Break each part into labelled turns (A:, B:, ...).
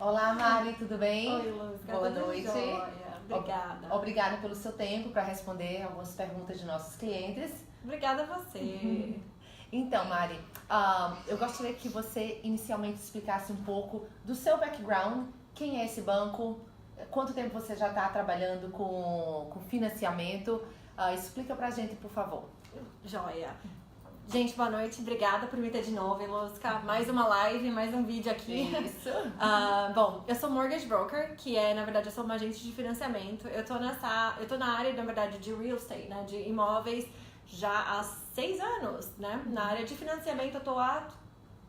A: Olá, Mari, tudo bem?
B: Oi, Luz.
A: Boa noite.
B: Joia. Obrigada.
A: Obrigada pelo seu tempo para responder algumas perguntas de nossos clientes.
B: Obrigada a você.
A: Então, Mari, eu gostaria que você inicialmente explicasse um pouco do seu background, quem é esse banco, quanto tempo você já está trabalhando com financiamento. Explica pra gente, por favor.
B: Joia. Gente, boa noite. Obrigada por me ter de novo, Elusca. Mais uma live, mais um vídeo aqui.
A: Isso.
B: Bom, eu sou mortgage broker, que é, na verdade, eu sou uma agente de financiamento. Eu tô na área, na verdade, de real estate, né? De imóveis já há 6 anos, né? Na área de financiamento eu tô há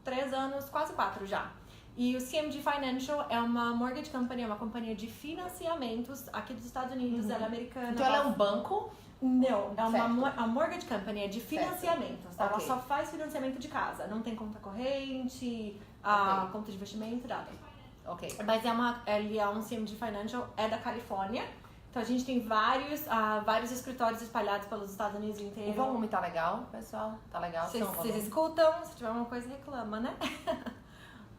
B: 3 anos, quase 4 já. E o CMG Financial é uma mortgage company, é uma companhia de financiamentos aqui dos Estados Unidos, ela é americana.
A: Então ela é um banco?
B: Não, é uma mortgage company, é de financiamentos, tá?
A: Okay.
B: Ela só faz financiamento de casa, não tem conta corrente, conta de investimento, nada.
A: Ok.
B: Mas ele é um CMG Financial, é da Califórnia. Então a gente tem vários escritórios espalhados pelos Estados Unidos inteiros.
A: O volume tá legal, pessoal? Tá legal?
B: Vocês escutam? Se tiver alguma coisa, reclama, né?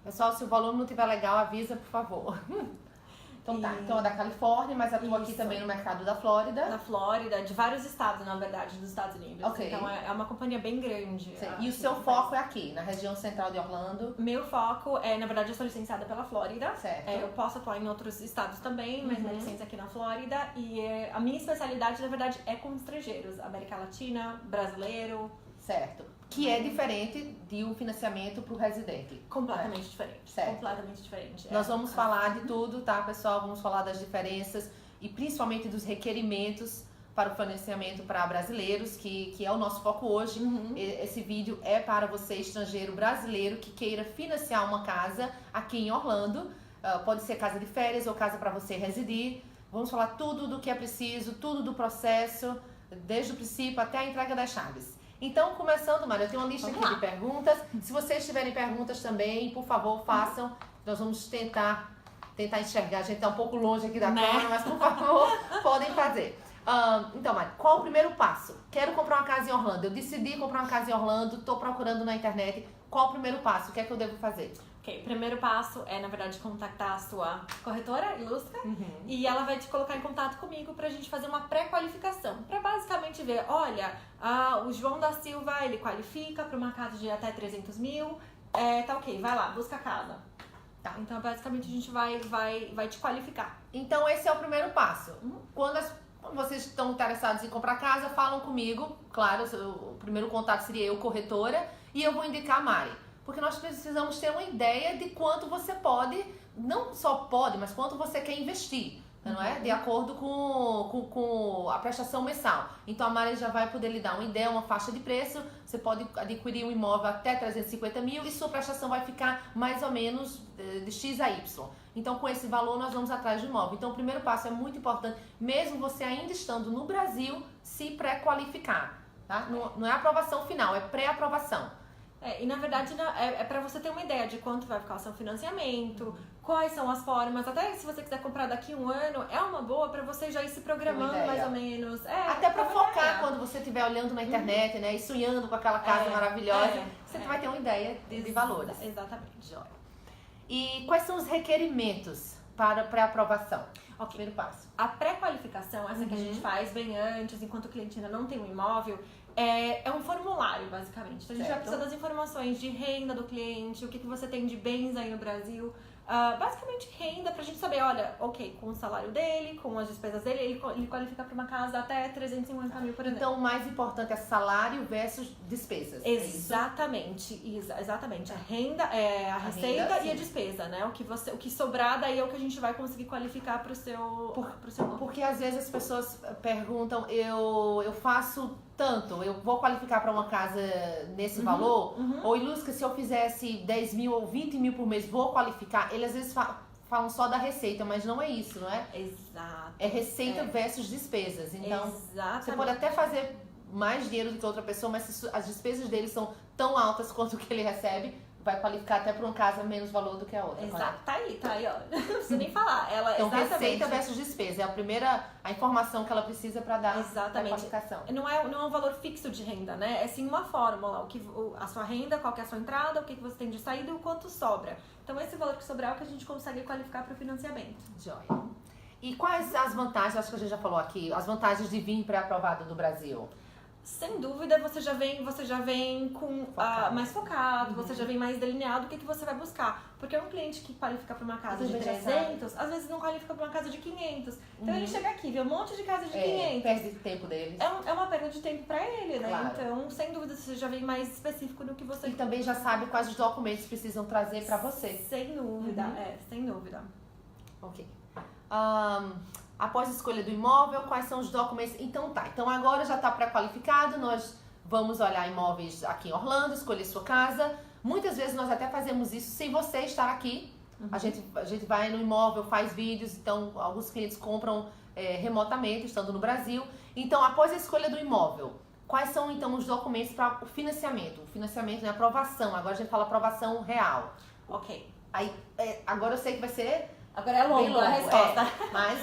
A: Pessoal, se o volume não estiver legal, avisa, por favor. Então tá, então é da Califórnia, mas atua aqui também no mercado da Flórida.
B: Na Flórida, de vários estados, na verdade, dos Estados Unidos.
A: Ok.
B: Então é uma companhia bem grande.
A: E o seu foco é aqui, na região central de Orlando?
B: Meu foco é, na verdade, eu sou licenciada pela Flórida.
A: Certo.
B: Eu posso atuar em outros estados também, mas minha licença é aqui na Flórida. E a minha especialidade, na verdade, é com estrangeiros. América Latina, brasileiro.
A: Certo. Que é diferente de um financiamento para o residente.
B: Completamente diferente.
A: Certo.
B: Completamente diferente.
A: Nós vamos falar de tudo, tá, pessoal? Vamos falar das diferenças e principalmente dos requerimentos para o financiamento para brasileiros, que é o nosso foco hoje. Esse vídeo é para você, estrangeiro brasileiro, que queira financiar uma casa aqui em Orlando. Pode ser casa de férias ou casa para você residir. Vamos falar tudo do que é preciso, tudo do processo, desde o princípio até a entrega das chaves. Então, começando, Mari, eu tenho uma lista aqui de perguntas. Se vocês tiverem perguntas também, por favor, façam. Nós vamos tentar enxergar. A gente está um pouco longe aqui da câmera, mas por favor, podem fazer. Então, Mari, qual o primeiro passo? Quero comprar uma casa em Orlando. Eu decidi comprar uma casa em Orlando, estou procurando na internet. Qual o primeiro passo? O que é que eu devo fazer?
B: Ok, o primeiro passo é, na verdade, contactar a sua corretora, Ilustra, e ela vai te colocar em contato comigo pra gente fazer uma pré-qualificação. Pra basicamente ver, olha, o João da Silva, ele qualifica pra uma casa de até 300 mil, tá ok, vai lá, busca a casa. Tá, então basicamente a gente vai te qualificar.
A: Então esse é o primeiro passo. Quando vocês estão interessados em comprar casa, falam comigo, claro, o primeiro contato seria eu, corretora, e eu vou indicar a Mari. Porque nós precisamos ter uma ideia de quanto você pode, não só pode, mas quanto você quer investir, não é? De acordo com a prestação mensal. Então a Mari já vai poder lhe dar uma ideia, uma faixa de preço. Você pode adquirir um imóvel até 350 mil e sua prestação vai ficar mais ou menos de X a Y. Então com esse valor nós vamos atrás do imóvel. Então o primeiro passo é muito importante, mesmo você ainda estando no Brasil, se pré-qualificar. Tá? Não é aprovação final, é pré-aprovação.
B: E na verdade é pra você ter uma ideia de quanto vai ficar o seu financiamento, quais são as formas, até se você quiser comprar daqui a um ano, é uma boa pra você já ir se programando mais ou menos.
A: Até pra focar quando você estiver olhando na internet, né, e sonhando com aquela casa maravilhosa, você vai ter uma ideia de valores.
B: Exatamente.
A: E quais são os requerimentos para pré-aprovação?
B: Ok.
A: Primeiro passo.
B: A pré-qualificação, essa que a gente faz bem antes, enquanto o cliente ainda não tem um imóvel, é um formulário, basicamente. Então, a gente vai precisar das informações de renda do cliente, o que você tem de bens aí no Brasil. Basicamente, renda pra gente saber, olha, ok, com o salário dele, com as despesas dele, ele qualifica pra uma casa até 350 mil, por exemplo.
A: Então, o mais importante é salário versus despesas.
B: Exatamente, exatamente. A renda é a receita e a despesa, né? O que sobrar daí é o que a gente vai conseguir qualificar pro seu nome.
A: Porque às vezes as pessoas perguntam, eu faço tanto, eu vou qualificar para uma casa nesse valor? Ou Ilusca, se eu fizesse 10 mil ou 20 mil por mês, vou qualificar? Eles às vezes falam só da receita, mas não é isso, não é?
B: Exato.
A: É receita versus despesas. Então,
B: exatamente.
A: Você pode até fazer mais dinheiro do que outra pessoa, mas se as despesas dele são tão altas quanto o que ele recebe, vai qualificar até para uma casa menos valor do que a outra.
B: Exato, tá aí, ó. Não preciso nem falar.
A: Então, receita versus despesa é a informação que ela precisa para dar a qualificação.
B: Não é um valor fixo de renda, né? É sim uma fórmula. A sua renda, qual que é a sua entrada, o que você tem de saída e o quanto sobra. Então esse valor que sobrar é o que a gente consegue qualificar para o financiamento.
A: Joia. E quais as vantagens, acho que a gente já falou aqui, as vantagens de vir pré-aprovado do Brasil?
B: Sem dúvida, você já vem com mais focado, você já vem mais delineado o que você vai buscar. Porque um cliente que qualifica para uma casa de 300, às vezes não qualifica para uma casa de 500. Então ele chega aqui, vê um monte de casa de 500.
A: Perde tempo dele.
B: É uma perda de tempo para ele, né?
A: Claro.
B: Então, sem dúvida, você já vem mais específico do que você...
A: E também já sabe quais os documentos precisam trazer para você.
B: Sem dúvida, sem dúvida.
A: Ok. Após a escolha do imóvel, quais são os documentos? Então tá, então agora já está pré-qualificado, nós vamos olhar imóveis aqui em Orlando, escolher sua casa. Muitas vezes nós até fazemos isso sem você estar aqui. A gente vai no imóvel, faz vídeos, então alguns clientes compram remotamente, estando no Brasil. Então, após a escolha do imóvel, quais são então os documentos para o financiamento? O financiamento, né? Aprovação, agora a gente fala aprovação real.
B: Ok.
A: Aí, agora eu sei que vai ser...
B: Agora é longo a resposta.
A: Mas,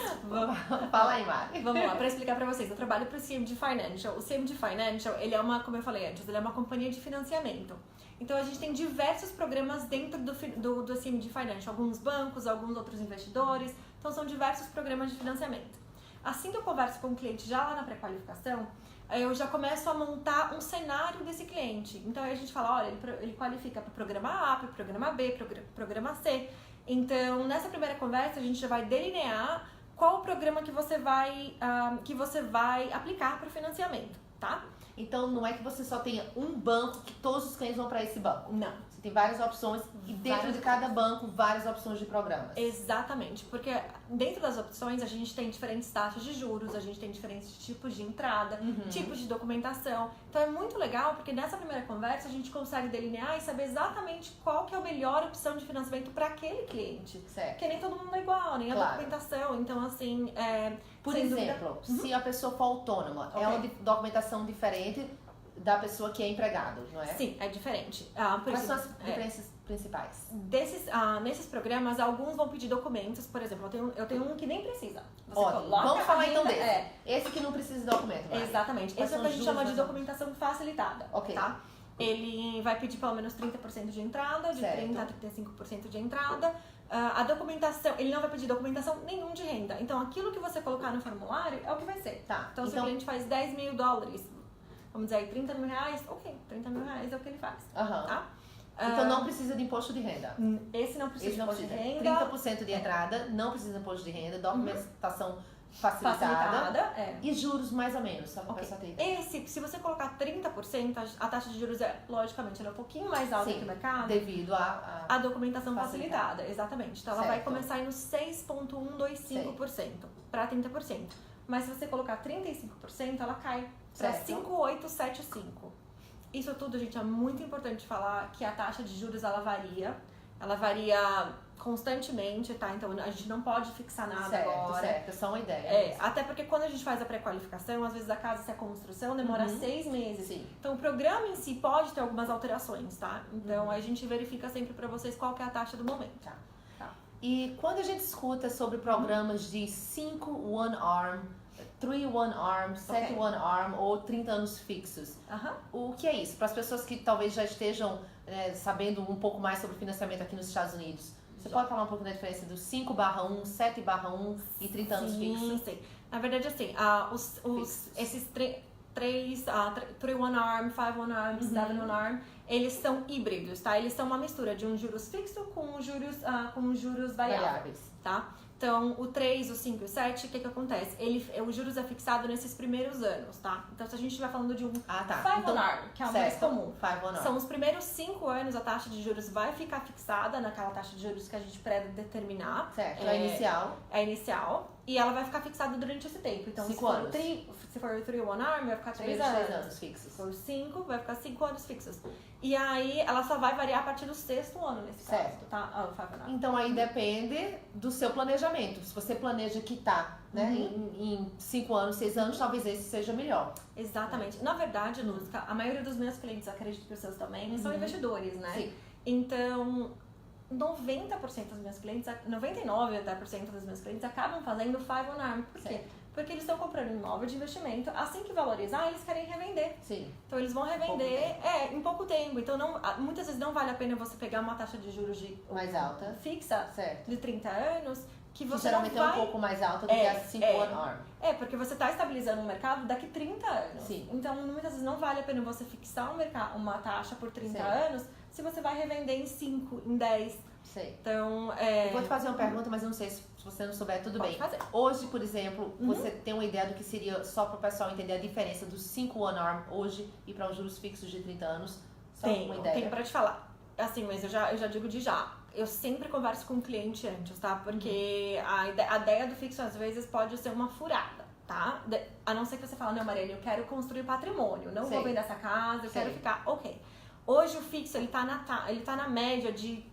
A: fala aí, Mari.
B: Vamos lá, para explicar para vocês. Eu trabalho para o CMG Financial. O CMG Financial, ele é uma, como eu falei antes, ele é uma companhia de financiamento. Então, a gente tem diversos programas dentro do CMG Financial. Alguns bancos, alguns outros investidores. Então, são diversos programas de financiamento. Assim que eu converso com o cliente já lá na pré-qualificação, eu já começo a montar um cenário desse cliente. Então, aí a gente fala, olha, ele qualifica para o programa A, para o programa B, para o programa C. Então, nessa primeira conversa, a gente já vai delinear qual o programa que você vai aplicar para o financiamento, tá?
A: Então, não é que você só tenha um banco que todos os clientes vão para esse banco.
B: Não.
A: Você tem várias opções e dentro de cada banco, várias opções de programas.
B: Exatamente, porque dentro das opções a gente tem diferentes taxas de juros, a gente tem diferentes tipos de entrada, tipos de documentação. Então é muito legal porque nessa primeira conversa a gente consegue delinear e saber exatamente qual que é a melhor opção de financiamento para aquele cliente.
A: Certo.
B: Porque nem todo mundo é igual, nem a documentação. Então, assim,
A: por exemplo, se a pessoa for autônoma, é uma documentação diferente da pessoa que é empregado, não é?
B: Sim, é diferente.
A: Quais são as diferenças principais?
B: Nesses programas, alguns vão pedir documentos. Por exemplo, eu tenho um que nem precisa. Você
A: Ótimo. Vamos falar então desse. Esse que não precisa de documento, Mari.
B: Exatamente. Esse é o que a gente chama de documentação facilitada.
A: Ok.
B: Tá? Ele vai pedir pelo menos 30% de entrada, de 30% a 35% de entrada. A documentação, ele não vai pedir documentação nenhum de renda. Então, aquilo que você colocar no formulário é o que vai ser.
A: Tá.
B: Então, se o cliente faz $10 mil, vamos dizer aí, $30 mil, ok, $30 mil é o que ele faz. Tá?
A: Então não precisa de imposto de renda.
B: Esse não precisa de imposto de renda.
A: 30% de entrada, não precisa de imposto de renda, documentação facilitada. E juros mais ou menos, só pra pessoa ter ideia.
B: Se você colocar 30%, a taxa de juros logicamente ela é um pouquinho mais alta que o mercado.
A: Devido à
B: documentação facilitada, exatamente. Então ela vai começar no 6,125% para 30%. Mas se você colocar 35%, ela cai para 5,875%. Isso tudo, gente, é muito importante falar que a taxa de juros ela varia constantemente, tá? Então a gente não pode fixar nada agora.
A: Certo, é só uma ideia.
B: Até porque quando a gente faz a pré-qualificação, às vezes a casa, se é construção, demora 6 meses.
A: Sim.
B: Então o programa em si pode ter algumas alterações, tá? Então a gente verifica sempre pra vocês qual que é a taxa do momento.
A: Tá. E quando a gente escuta sobre programas de 5 one arm, 3 one arm, 7 one arm ou 30 anos fixos, o que é isso? Para as pessoas que talvez já estejam sabendo um pouco mais sobre financiamento aqui nos Estados Unidos, você pode falar um pouco da diferença dos 5/1, 7/1 e 30 anos fixos?
B: Sim. Na verdade, assim, esses 3 one arm, 5 one arm, 7 one arm, eles são híbridos, tá? Eles são uma mistura de um juros fixo com juros variáveis, tá? Então, o 3, o 5 e o 7, o que acontece? O juros é fixado nesses primeiros anos, tá? Então, se a gente estiver falando de um 5 on arm, que é o mais comum, são os primeiros 5 anos a taxa de juros vai ficar fixada naquela taxa de juros que a gente predeterminar.
A: Certo, é inicial.
B: É inicial. E ela vai ficar fixada durante esse tempo. Então,
A: 5 anos.
B: Se for o 3 one arm, vai ficar 3
A: anos fixos.
B: Se for 5, vai ficar 5 anos fixos. E aí, ela só vai variar a partir do 6º ano nesse caso, tá?
A: Então, aí depende do seu planejamento. Se você planeja quitar, né, em 5 anos, 6 anos, talvez esse seja melhor.
B: Exatamente. Na verdade, Lúcia, a maioria dos meus clientes, acredito que os seus também, são investidores, né?
A: Sim.
B: Então, 90% dos meus clientes, 99% dos meus clientes acabam fazendo 5 on arm. Por quê? Porque eles estão comprando um imóvel de investimento, assim que valorizar, eles querem revender.
A: Sim.
B: Então eles vão revender em pouco tempo. Então muitas vezes não vale a pena você pegar uma taxa de juros
A: mais alta,
B: fixa,
A: certo,
B: de 30 anos, que você
A: geralmente
B: não vai...
A: é um pouco mais alta do que a 5-one ARM.
B: Porque você está estabilizando o mercado daqui 30 anos.
A: Sim.
B: Então, muitas vezes não vale a pena você fixar uma taxa por 30
A: Sim.
B: anos se você vai revender em 5, em 10.
A: Sei.
B: Então,
A: Eu vou te fazer uma pergunta, mas eu não sei se você não souber, tudo
B: Pode
A: bem.
B: fazer.
A: Hoje, por exemplo, você tem uma ideia do que seria, só para o pessoal entender a diferença dos 5-one ARM hoje e para os juros fixos de 30 anos? Só uma ideia.
B: Tenho para te falar. Assim, mas eu já digo de já. Eu sempre converso com o cliente antes, tá? Porque a ideia do fixo, às vezes, pode ser uma furada, tá? A não ser que você fale, não, Mariana, eu quero construir patrimônio. Não vou vender essa casa, eu quero ficar... Ok. Hoje, o fixo, ele tá na média de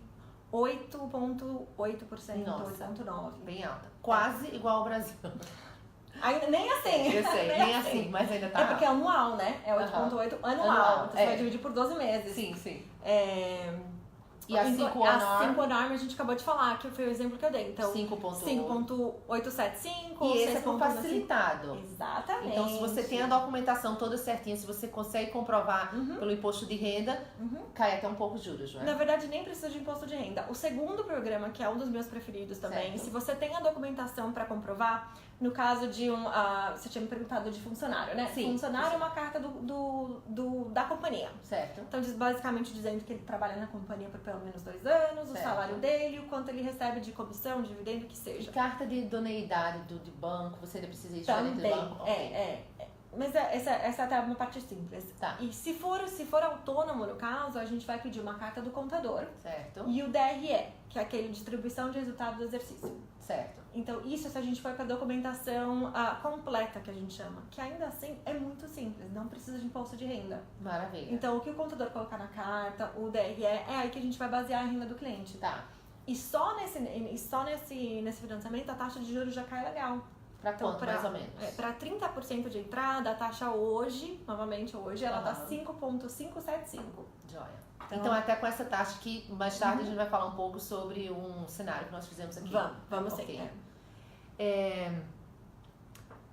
B: 8,8%, 8,9%.
A: Bem alta. Quase igual ao Brasil.
B: Ainda, nem assim.
A: Eu sei, nem assim, mas ainda tá.
B: É porque é anual, né? É 8,8 anual. Então você vai dividir por 12 meses.
A: Sim.
B: E a 5-one ARM a gente acabou de falar, que foi o exemplo que eu dei. Então, 5,875.
A: E esse é por facilitado.
B: Exatamente.
A: Então, se você tem a documentação toda certinha, se você consegue comprovar pelo imposto de renda, cai até um pouco os juros, não é?
B: Na verdade, nem precisa de imposto de renda. O segundo programa, que é um dos meus preferidos também, se você tem a documentação para comprovar, no caso de você tinha me perguntado de funcionário, né?
A: Sim.
B: Funcionário é uma carta da companhia.
A: Certo.
B: Então, basicamente dizendo que ele trabalha na companhia por pelo menos 2 anos, o salário dele, o quanto ele recebe de comissão, dividendo, o que seja.
A: E carta de idoneidade de banco, você ainda precisa ir diferente do banco?
B: Mas essa é até uma parte simples.
A: Tá.
B: E se for autônomo, no caso, a gente vai pedir uma carta do contador.
A: Certo.
B: E o DRE, que é aquele distribuição de resultado do exercício.
A: Certo.
B: Então, isso se a gente for com a documentação completa, que a gente chama. Que ainda assim é muito simples, não precisa de imposto de renda.
A: Maravilha.
B: Então, o que o contador colocar na carta, o DRE, é aí que a gente vai basear a renda do cliente.
A: Tá.
B: E só nesse financiamento a taxa de juros já cai legal.
A: Pra quanto, mais ou menos?
B: Para 30% de entrada, a taxa hoje, ela tá 5,575.
A: Joia. Então, até com essa taxa que mais tarde a gente vai falar um pouco sobre um cenário que nós fizemos aqui.
B: Vamos
A: okay.
B: sim.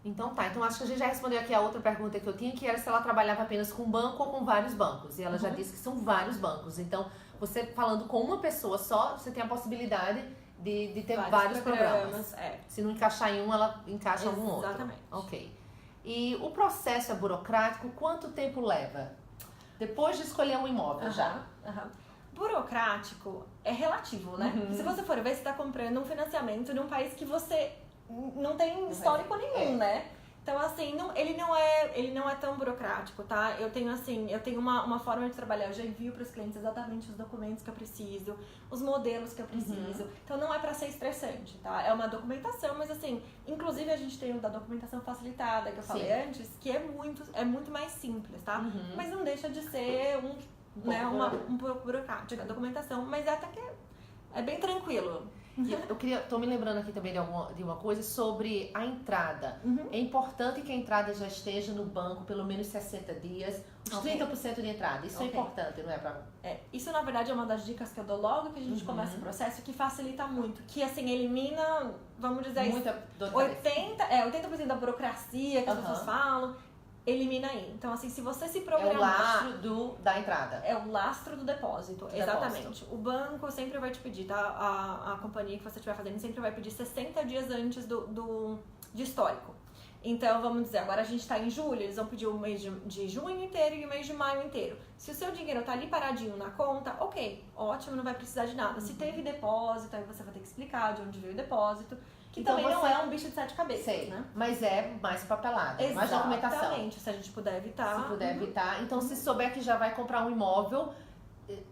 A: Então tá, então acho que a gente já respondeu aqui a outra pergunta que eu tinha, que era se ela trabalhava apenas com um banco ou com vários bancos. E ela já disse que são vários bancos. Então, você falando com uma pessoa só, você tem a possibilidade de ter vários programas. Se não encaixar em um, ela encaixa em algum outro.
B: Exatamente.
A: Ok. E o processo é burocrático, quanto tempo leva? Depois de escolher um imóvel já.
B: Burocrático é relativo, né? Se você for ver, você está comprando um financiamento num país que você não tem histórico nenhum, né? Então, assim, ele não é tão burocrático, tá? Eu tenho uma forma de trabalhar. Eu já envio para os clientes exatamente os documentos que eu preciso, os modelos que eu preciso. Então, não é para ser estressante, tá? É uma documentação, mas assim, inclusive a gente tem o da documentação facilitada, que eu falei antes, que é muito mais simples, tá? Mas não deixa de ser um pouco burocrático a documentação, mas até que é bem tranquilo.
A: Tô me lembrando aqui também de uma coisa sobre a entrada. É importante que a entrada já esteja no banco pelo menos 60 dias, os 30% de entrada. Isso é importante, não é?
B: Isso na verdade é uma das dicas que eu dou logo que a gente começa o processo, que facilita muito, que assim, elimina, vamos dizer,
A: muita dor de cabeça.
B: 80% da burocracia que as pessoas falam. Elimina aí. Então, assim, se você se programar...
A: É o lastro da entrada.
B: É o lastro do depósito, exatamente. O banco sempre vai te pedir, tá? A companhia que você estiver fazendo sempre vai pedir 60 dias antes de histórico. Então, vamos dizer, agora a gente tá em julho, eles vão pedir o mês de junho inteiro e o mês de maio inteiro. Se o seu dinheiro tá ali paradinho na conta, ok, ótimo, não vai precisar de nada. Se teve depósito, aí você vai ter que explicar de onde veio o depósito. Que então também não é um bicho de 7 cabeças, né?
A: Mas é mais papelada, mais documentação.
B: Exatamente, se a gente puder evitar.
A: Se puder evitar. Então, se souber que já vai comprar um imóvel,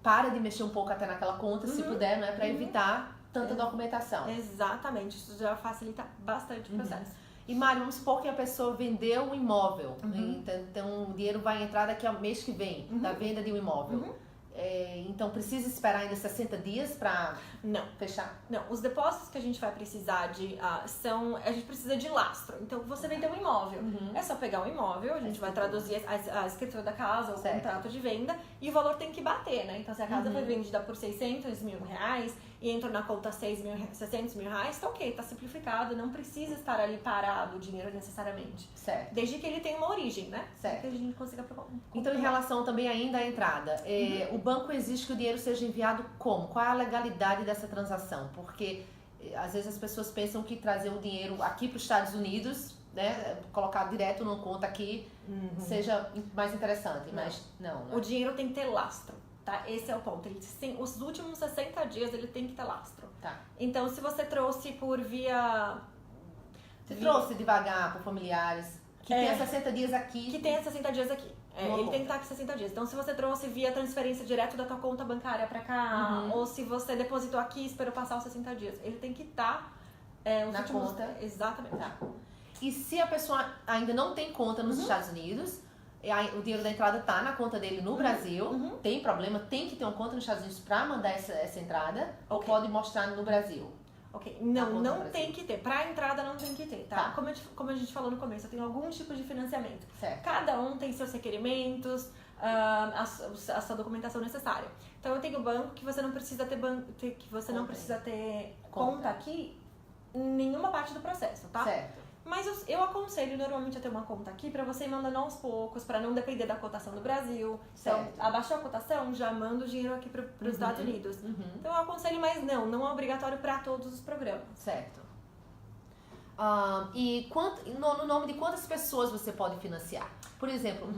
A: para de mexer um pouco até naquela conta, se puder, não é? Para evitar tanta documentação.
B: Exatamente, isso já facilita bastante o processo.
A: E, Mário, vamos supor que a pessoa vendeu um imóvel, então o dinheiro vai entrar daqui ao mês que vem, da venda de um imóvel. Então, precisa esperar ainda 60 dias para fechar?
B: Não, os depósitos que a gente vai precisar a gente precisa de lastro. Então, você vendeu um imóvel. É só pegar um imóvel, a gente vai traduzir a escritura da casa, o contrato de venda, e o valor tem que bater, né? Então, se a casa foi vendida por 600 mil reais, e entrou na conta 600 mil reais, tá ok, tá simplificado, não precisa estar ali parado o dinheiro necessariamente.
A: Certo.
B: Desde que ele tenha uma origem, né?
A: Certo.
B: Que a gente consiga...
A: Então, em relação também ainda à entrada, o banco exige que o dinheiro seja enviado como? Qual é a legalidade dessa transação? Porque às vezes as pessoas pensam que trazer o dinheiro aqui para os Estados Unidos, né, colocar direto numa conta aqui, seja mais interessante, mas não, né?
B: O dinheiro tem que ter lastro, tá? Esse é o ponto. Os últimos 60 dias ele tem que ter lastro.
A: Tá.
B: Então, se você trouxe por via...
A: Você trouxe devagar por familiares, que tenha 60 dias aqui.
B: Que tenha 60 dias aqui. Ele
A: conta.
B: tem que estar aqui 60 dias. Então, se você trouxe via transferência direto da tua conta bancária pra cá, ou se você depositou aqui e esperou passar os 60 dias, ele tem que estar
A: na conta.
B: Exatamente.
A: Tá. E se a pessoa ainda não tem conta nos Estados Unidos, o dinheiro da entrada tá na conta dele no Brasil, tem problema, tem que ter uma conta nos Estados Unidos para mandar essa entrada, ou pode mostrar no Brasil?
B: Ok, não tem que ter. Pra entrada não tem que ter, tá?
A: Tá.
B: Como a gente falou no começo, eu tenho algum tipo de financiamento.
A: Certo.
B: Cada um tem seus requerimentos, a sua documentação necessária. Então eu tenho banco que você não precisa ter conta aqui em nenhuma parte do processo, tá?
A: Certo.
B: Mas eu aconselho normalmente a ter uma conta aqui pra você ir mandando aos poucos, pra não depender da cotação do Brasil. Então,
A: Certo.
B: abaixou a cotação, já manda o dinheiro aqui pros Estados Unidos. Então, eu aconselho, mas não é obrigatório pra todos os programas.
A: Certo. E no nome de quantas pessoas você pode financiar? Por exemplo,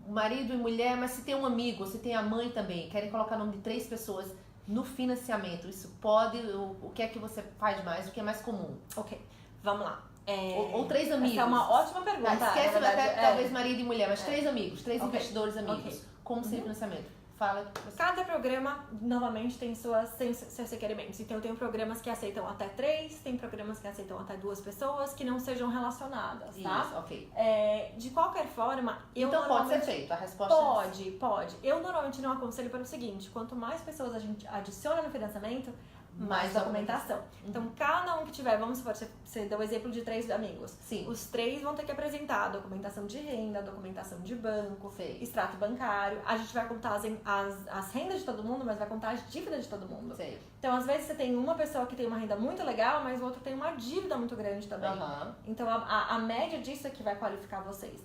A: marido e mulher, mas se tem um amigo, se tem a mãe também, querem colocar o nome de 3 pessoas no financiamento, isso pode? O que é que você faz mais? O que é mais comum?
B: Ok, vamos lá.
A: Ou 3 amigos.
B: Essa é uma ótima pergunta.
A: Esquece
B: na verdade,
A: até talvez marido e mulher, mas 3 amigos, 3
B: Ok.
A: investidores amigos. Como sem financiamento? Fala.
B: Cada programa, novamente, tem seus requerimentos. Então, eu tenho programas que aceitam até 3, tem programas que aceitam até 2 pessoas que não sejam relacionadas, tá?
A: Isso, ok.
B: De qualquer forma, eu
A: Então pode ser
B: normalmente...
A: feito, a resposta é
B: Pode. Eu normalmente não aconselho pelo seguinte, quanto mais pessoas a gente adiciona no financiamento, mais documentação. Então, cada um que tiver, vamos supor, você deu o exemplo de 3 amigos.
A: Sim.
B: Os 3 vão ter que apresentar documentação de renda, documentação de banco,
A: Sei.
B: extrato bancário. A gente vai contar as rendas de todo mundo, mas vai contar as dívidas de todo mundo.
A: Sei.
B: Então, às vezes, você tem uma pessoa que tem uma renda muito legal, mas o outro tem uma dívida muito grande também. Então, a média disso é que vai qualificar vocês.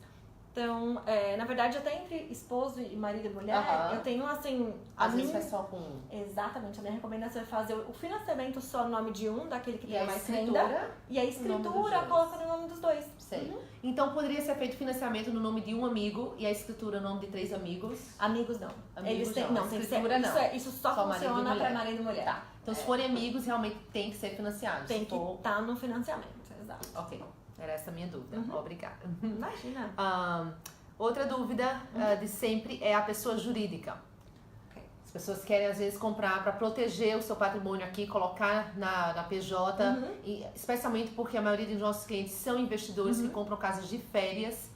B: Então, na verdade, até entre esposo e marido e mulher, eu tenho assim...
A: Às vezes faz só com um.
B: Exatamente, a minha recomendação é fazer o financiamento só no nome de um, daquele que
A: E
B: tem
A: a
B: mais
A: escritura,
B: renda. E a
A: no nome dos
B: escritura
A: dois.
B: coloca no nome dos dois.
A: Sei. Então poderia ser feito financiamento no nome de um amigo e a escritura no nome de 3 amigos?
B: Amigos não.
A: Amigos
B: Eles têm,
A: não,
B: tem que ser,
A: escritura não.
B: Isso só
A: Só marido e
B: funciona
A: mulher.
B: para marido e mulher.
A: Tá. Então se forem amigos, realmente tem que ser financiado.
B: Tem
A: Se
B: que
A: for-
B: estar no financiamento, exato.
A: Ok. Era essa a minha dúvida. Obrigada.
B: Imagina.
A: Outra dúvida de sempre é a pessoa jurídica.
B: Ok.
A: As pessoas querem, às vezes, comprar para proteger o seu patrimônio aqui, colocar na PJ, e, especialmente porque a maioria dos nossos clientes são investidores que compram casas de férias,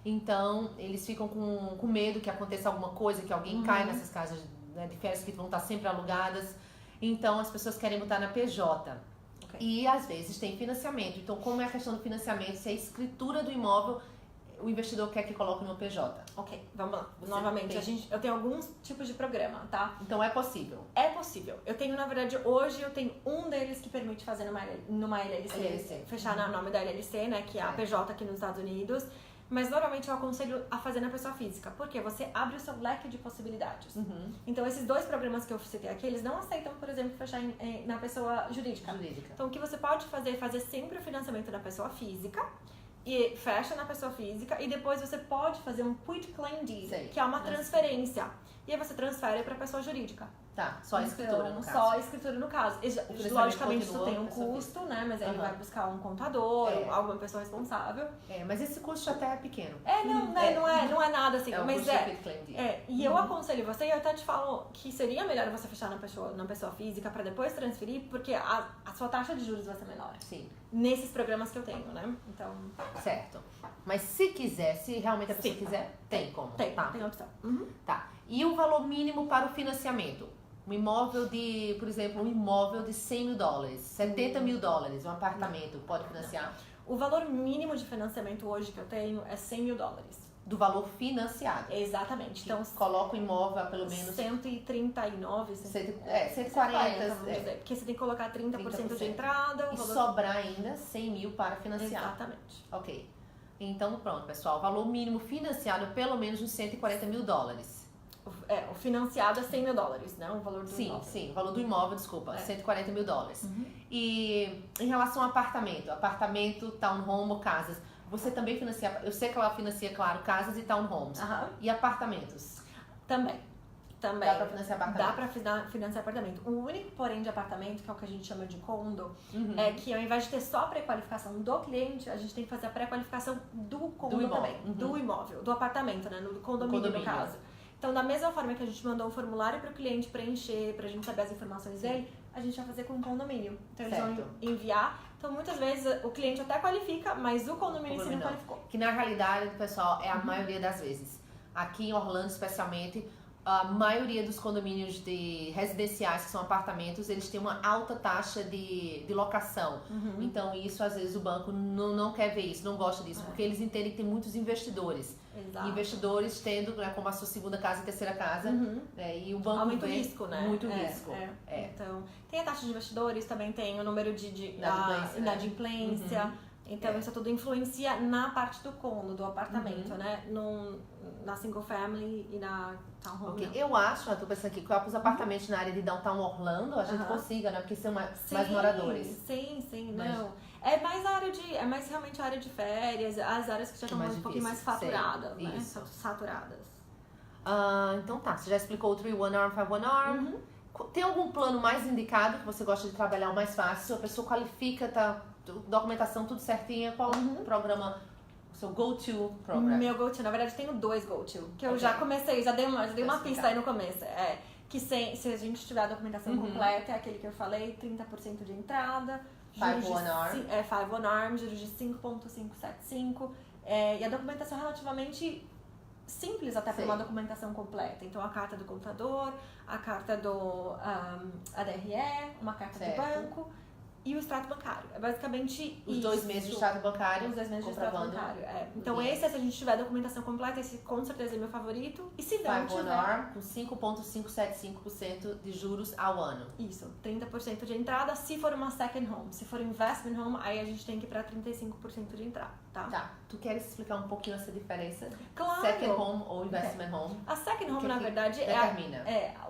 A: então eles ficam com medo que aconteça alguma coisa, que alguém caia nessas casas, né, de férias que vão estar sempre alugadas. Então as pessoas querem botar na PJ.
B: Ok.
A: E às vezes tem financiamento. Então, como é a questão do financiamento, se a escritura do imóvel o investidor quer que coloque no PJ.
B: Ok, vamos lá.
A: Você
B: Novamente,
A: tem-
B: eu tenho alguns tipos de programa, tá?
A: Então é possível.
B: É possível. Eu tenho, na verdade, hoje eu tenho um deles que permite fazer numa LLC,
A: LLC.
B: fechar no nome da LLC, né, que é a
A: Certo.
B: PJ aqui nos Estados Unidos. Mas normalmente eu aconselho a fazer na pessoa física, porque você abre o seu leque de possibilidades. Então esses 2 programas que eu citei aqui, eles não aceitam, por exemplo, fechar na pessoa jurídica. Então o que você pode fazer é fazer sempre o financiamento na pessoa física, e fecha na pessoa física, e depois você pode fazer um quit claim deed,
A: Sei.
B: que é uma transferência. E aí você transfere para a pessoa jurídica.
A: Tá, só a escritura
B: Então,
A: no
B: só
A: caso.
B: a escritura no caso.
A: financiamento
B: Logicamente isso
A: continua
B: tem um
A: na pessoa
B: custo, né? Mas aí ele
A: Aham.
B: vai buscar um contador,
A: É.
B: ou alguma pessoa responsável.
A: Mas esse custo até é pequeno.
B: Não é nada assim.
A: É o
B: mas
A: custo do quit claim deed.
B: e eu aconselho você, e eu até te falo que seria melhor você fechar na pessoa física para depois transferir, porque a sua taxa de juros vai ser menor.
A: Sim,
B: Nesses programas que eu tenho, né? Então,
A: certo. Mas se quiser, se realmente a pessoa
B: Sim.
A: quiser, tem como.
B: tem
A: Tá.
B: opção.
A: Tá. E o valor mínimo para o financiamento? Um imóvel de, por exemplo, um imóvel de $100 mil, $70 mil, um apartamento, pode financiar?
B: O valor mínimo de financiamento hoje que eu tenho é $100 mil.
A: do valor financiado.
B: Exatamente.
A: Então, coloca o imóvel a pelo menos
B: 139,
A: 140,
B: vamos dizer, porque você tem que colocar 30% de entrada.
A: E sobrar ainda 100 mil para financiar.
B: Exatamente.
A: Ok. Então, pronto, pessoal. O valor mínimo financiado é pelo menos uns 140 mil dólares.
B: O financiado é 100 mil dólares, né? O valor do imóvel.
A: Sim, o valor do imóvel, desculpa, 140 mil dólares. E em relação ao apartamento, townhome ou casas, você também financia, eu sei que ela financia, claro, casas e townhomes. E apartamentos?
B: Também.
A: Dá pra financiar apartamento?
B: Dá pra financiar apartamento. O único, porém, de apartamento, que é o que a gente chama de condo, é que ao invés de ter só a pré-qualificação do cliente, a gente tem que fazer a pré-qualificação do condo também. Do imóvel, do apartamento, né? Do condomínio, no caso. Então, da mesma forma que a gente mandou um formulário para o cliente preencher, pra gente saber as informações dele, a gente vai fazer com o condomínio. Então, eles vão enviar. Então, muitas vezes, o cliente até qualifica, mas o condomínio em si não qualificou.
A: Que, na realidade, pessoal, é a maioria das vezes. Aqui em Orlando, especialmente, a maioria dos condomínios residenciais, que são apartamentos, eles têm uma alta taxa de locação. Então, isso, às vezes, o banco não quer ver isso, não gosta disso, porque eles entendem que tem muitos investidores.
B: Exato.
A: Investidores tendo, né, como a sua segunda casa e terceira casa, e o banco
B: aumenta o risco, né?
A: Muito risco.
B: Então, tem a taxa de investidores, também tem o número de inadimplência. Então, isso tudo influencia na parte do condo, do apartamento, né? Na single family e na townhome.
A: Eu acho, eu tô pensando aqui, que os apartamentos na área de Downtown Orlando, a gente consiga, né? Porque são mais moradores.
B: Sim, não. É mais é mais realmente a área de férias, as áreas que já estão um pouquinho mais faturadas, né? Saturadas.
A: Então tá, você já explicou o 3-1 arm, 5-1 arm. Tem algum plano mais indicado que você gosta de trabalhar o mais fácil? Se a pessoa qualifica, tá, documentação tudo certinha, qual o programa, o seu go-to program?
B: Meu go-to, na verdade, tenho 2 go-to, que eu já comecei, já dei uma pista aí no começo. Que se a gente tiver a documentação completa, é aquele que eu falei, 30% de entrada.
A: 5-1 arm.
B: 5-1 arm, juros de 5.575. E a documentação é relativamente simples até para uma documentação completa. Então, a carta do contador, a carta do ADRE, uma carta do banco e o extrato bancário. É basicamente
A: os 2 meses de extrato bancário.
B: Os 2 meses de extrato bancário, Então, se a gente tiver a documentação completa, esse com certeza é meu favorito. E se não tiver...
A: 5-1 arm com 5.575% de juros ao ano.
B: Isso, 30% de entrada se for uma second home. Se for investment home, aí a gente tem que ir pra 35% de entrada, tá?
A: Tá. Tu queres explicar um pouquinho essa diferença?
B: Claro!
A: Second home ou investment home?
B: A second home, na verdade,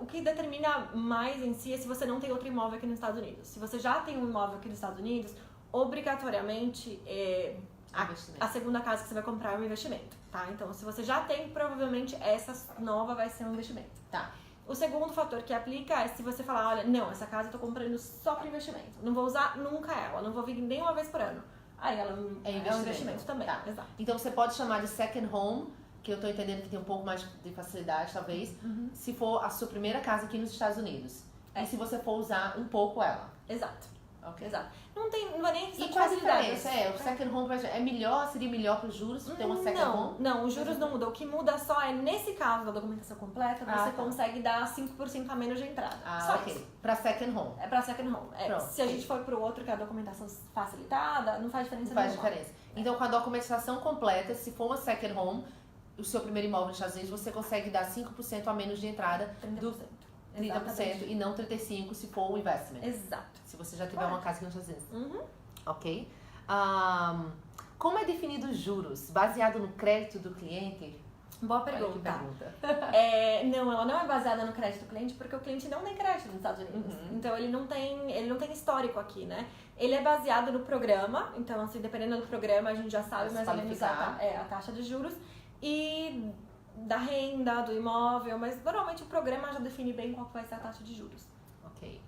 B: o que determina mais em si é se você não tem outro imóvel aqui nos Estados Unidos. Se você já tem um imóvel aqui nos Estados Unidos, obrigatoriamente a segunda casa que você vai comprar é um investimento, tá? Então, se você já tem, provavelmente essa nova vai ser um investimento.
A: Tá.
B: O segundo fator que aplica é se você falar, olha, não, essa casa eu tô comprando só para investimento. Não vou usar nunca ela, não vou vir nem uma vez por ano. Aí ela é um investimento também.
A: Tá.
B: Exato.
A: Então você pode chamar de second home, que eu tô entendendo que tem um pouco mais de facilidade, talvez, se for a sua primeira casa aqui nos Estados Unidos. E se você for usar um pouco ela.
B: Exato.
A: Ok.
B: Exato. Não vai nem
A: E qual a diferença? O second home seria melhor para os juros ter uma second home?
B: Não, os juros não mudam. O que muda só é, nesse caso da documentação completa, você consegue dar 5% a menos de entrada. Só isso.
A: Para second home.
B: É para second home. Se a gente for pro outro, que é a documentação facilitada, não faz diferença
A: nenhuma. Não faz diferença. Então, com a documentação completa, se for uma second home, o seu primeiro imóvel nos Estados Unidos, você consegue dar 5% a menos de entrada
B: 30%.
A: 30% e não 35% se for o investment.
B: Exato.
A: Se você já tiver uma casa aqui nos Estados Unidos. Ok. Como é definido os juros? Baseado no crédito do cliente?
B: Boa pergunta. Não, ela não é baseada no crédito do cliente, porque o cliente não tem crédito nos Estados Unidos. Então, ele não tem histórico aqui, né? Ele é baseado no programa. Então, assim, dependendo do programa, a gente já sabe mais ou menos a taxa de juros. E da renda, do imóvel, mas normalmente o programa já define bem qual vai ser a taxa de juros.
A: Ok.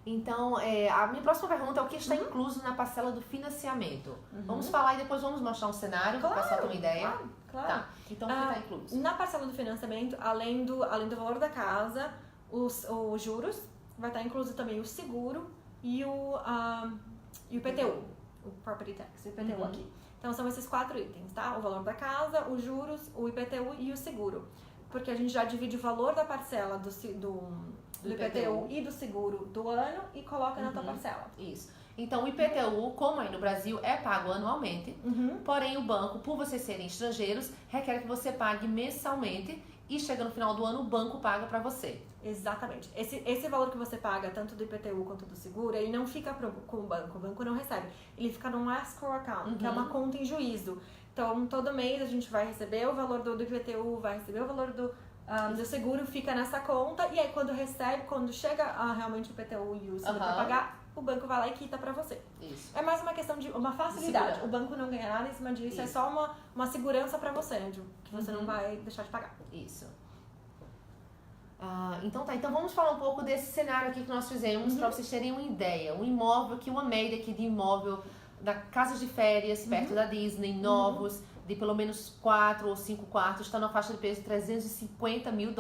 A: Então, a minha próxima pergunta é o que está incluso na parcela do financiamento. Vamos falar e depois vamos mostrar um cenário para o pessoal ter uma ideia.
B: Claro.
A: Tá. Então, o que está incluso?
B: Na parcela do financiamento, além do valor da casa, os juros, vai estar incluso também o seguro e o IPTU, o Property Tax, o IPTU aqui. Então, são esses 4 itens, tá? O valor da casa, os juros, o IPTU e o seguro. porque a gente já divide o valor da parcela do IPTU e do seguro do ano e coloca na tua parcela.
A: Isso. Então, o IPTU, como aí no Brasil, é pago anualmente, porém o banco, por vocês serem estrangeiros, requer que você pague mensalmente e chega no final do ano, o banco paga para você.
B: Exatamente. Esse valor que você paga, tanto do IPTU quanto do seguro, ele não fica com o banco não recebe. Ele fica num escrow account, que é uma conta em juízo. Então, todo mês a gente vai receber o valor do IPTU, vai receber o valor do seguro, fica nessa conta, e aí quando chega realmente o IPTU e o seguro pra pagar, o banco vai lá e quita pra você.
A: Isso.
B: É mais uma questão de uma facilidade. O banco não ganha nada em cima disso, é só uma segurança pra você, né? Que você não vai deixar de pagar.
A: Isso. Então tá, então vamos falar um pouco desse cenário aqui que nós fizemos pra vocês terem uma ideia. Um imóvel, uma média aqui de imóvel da casa de férias, perto da Disney, novos, de pelo menos 4 ou 5 quartos, está na faixa de preço de $350 mil.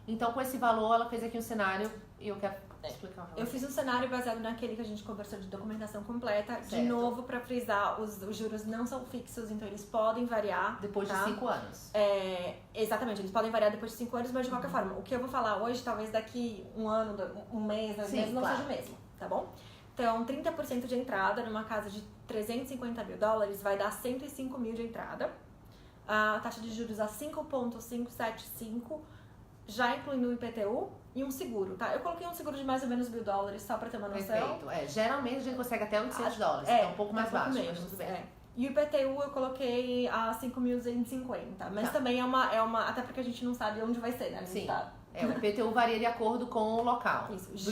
A: Então, com esse valor, ela fez aqui um cenário e eu quero explicar.
B: Eu fiz um cenário baseado naquele que a gente conversou de documentação completa. Certo. De novo, para frisar, os juros não são fixos, então eles podem variar.
A: Depois de 5 anos.
B: Exatamente, eles podem variar depois de 5 anos, mas de qualquer forma, o que eu vou falar hoje, talvez daqui um ano, um mês, 2 meses, não seja o mesmo, tá bom? Então, 30% de entrada numa casa de $350 mil vai dar 105 mil de entrada. A taxa de juros a 5,575, já incluindo o IPTU e um seguro, tá? Eu coloquei um seguro de mais ou menos $1.000 só pra ter uma noção.
A: Perfeito. Geralmente a gente consegue até $800, então um pouco mais baixo.
B: Menos, mas tudo bem. E o IPTU eu coloquei a 5.250, mas também é uma. Até porque a gente não sabe onde vai ser, né?
A: Sim. O IPTU varia de acordo com o local.
B: Isso.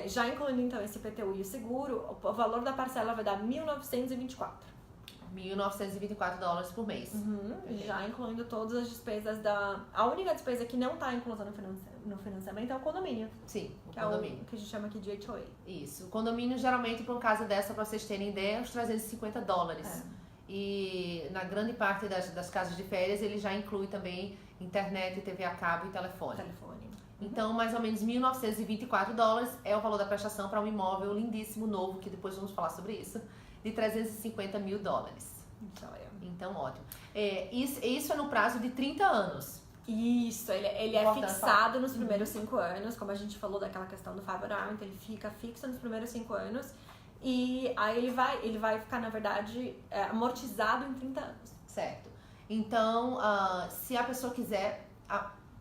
B: Já incluindo então esse IPTU e o seguro, o valor da parcela vai dar $1.924.
A: $1.924 por mês.
B: Já incluindo todas as despesas A única despesa que não está inclusa no financiamento é o condomínio.
A: Sim, o
B: que
A: condomínio.
B: É o que a gente chama aqui de HOA.
A: Isso. O condomínio, geralmente, por uma casa dessa, para vocês terem ideia, é uns $350. E na grande parte das casas de férias, ele já inclui também internet, TV a cabo e telefone. Então, mais ou menos $1.924 é o valor da prestação para um imóvel lindíssimo, novo, que depois vamos falar sobre isso, de $350 mil. Então, ótimo. Isso é no prazo de 30 anos.
B: Isso, ele é fixado nos primeiros 5 anos, como a gente falou daquela questão do favorável, ele fica fixo nos primeiros 5 anos. E aí ele vai ficar, na verdade, amortizado em 30 anos.
A: Certo. Então, se a pessoa quiser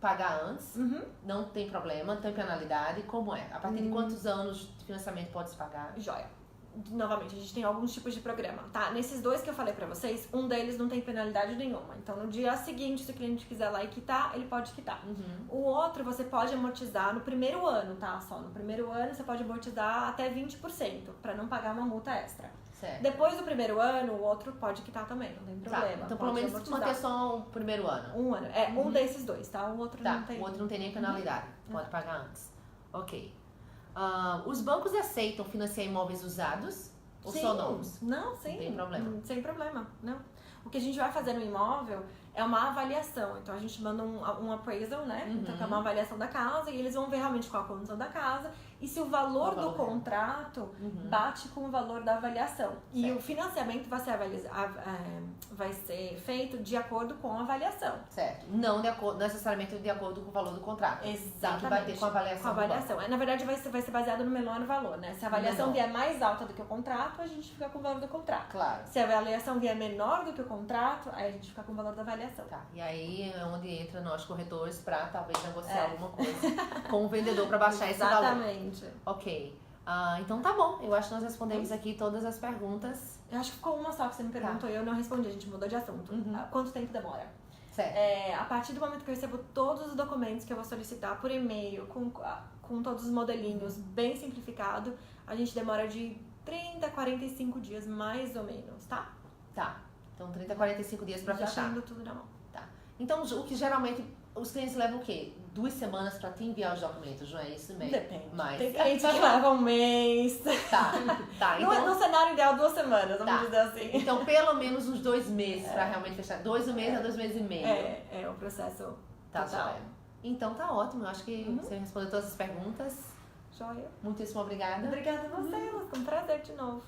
A: pagar antes, não tem problema, não tem penalidade, como é? A partir de quantos anos de financiamento pode se pagar?
B: Joia. Novamente, a gente tem alguns tipos de programa, tá? Nesses 2 que eu falei pra vocês, um deles não tem penalidade nenhuma. Então, no dia seguinte, se o cliente quiser lá e quitar, ele pode quitar. O outro, você pode amortizar no primeiro ano, tá? Só no primeiro ano, você pode amortizar até 20%, pra não pagar uma multa extra.
A: Certo.
B: Depois do primeiro ano, o outro pode quitar também, não tem problema.
A: Então, pelo menos manter só o primeiro ano.
B: Um ano. Um desses 2, tá? O outro não tem.
A: O outro não tem nem penalidade. Pode pagar antes. Ok. Os bancos aceitam financiar imóveis usados ou só novos?
B: Não, sim.
A: Não tem problema.
B: Sem problema, não. O que a gente vai fazer no imóvel é uma avaliação. Então, a gente manda um appraisal, né? Então, que é uma avaliação da casa e eles vão ver realmente qual a condição da casa e se o valor do contrato bate com o valor da avaliação. E o financiamento vai ser feito de acordo com a avaliação.
A: Certo. Não necessariamente de acordo com o valor do contrato.
B: Exatamente.
A: Que vai ter com a avaliação.
B: Com a avaliação. Na verdade, vai ser baseado no menor valor, né? Se a avaliação vier mais alta do que o contrato, a gente fica com o valor do contrato.
A: Claro.
B: Se a avaliação vier menor do que o contrato, aí a gente fica com o valor da avaliação.
A: Tá. E aí é onde entra nós corretores para talvez negociar alguma coisa com o vendedor para baixar esse valor.
B: Exatamente.
A: Ok. Então tá bom. Eu acho que nós respondemos aqui todas as perguntas.
B: Eu acho que ficou uma só que você me perguntou e eu não respondi. A gente mudou de assunto. Quanto tempo demora?
A: Certo.
B: A partir do momento que eu recebo todos os documentos que eu vou solicitar por e-mail, com todos os modelinhos bem simplificado, a gente demora de 30 a 45 dias, mais ou menos, tá?
A: Tá. Então 30 a 45 dias para fechar.
B: Tendo tudo na mão.
A: Tá. Então o que geralmente os clientes levam o quê? 2 semanas para te enviar os documentos, não é isso mesmo?
B: Depende.
A: Mas...
B: Tem clientes que levam um mês.
A: Tá. Então...
B: No cenário ideal, 2 semanas, vamos dizer assim.
A: Então, pelo menos uns 2 meses para realmente fechar. 2 meses a 2 meses e meio.
B: É o processo total.
A: Então tá ótimo. Eu acho que você respondeu todas as perguntas.
B: Joia.
A: Muitíssimo obrigada.
B: Obrigada a você, Luz. Com prazer de novo.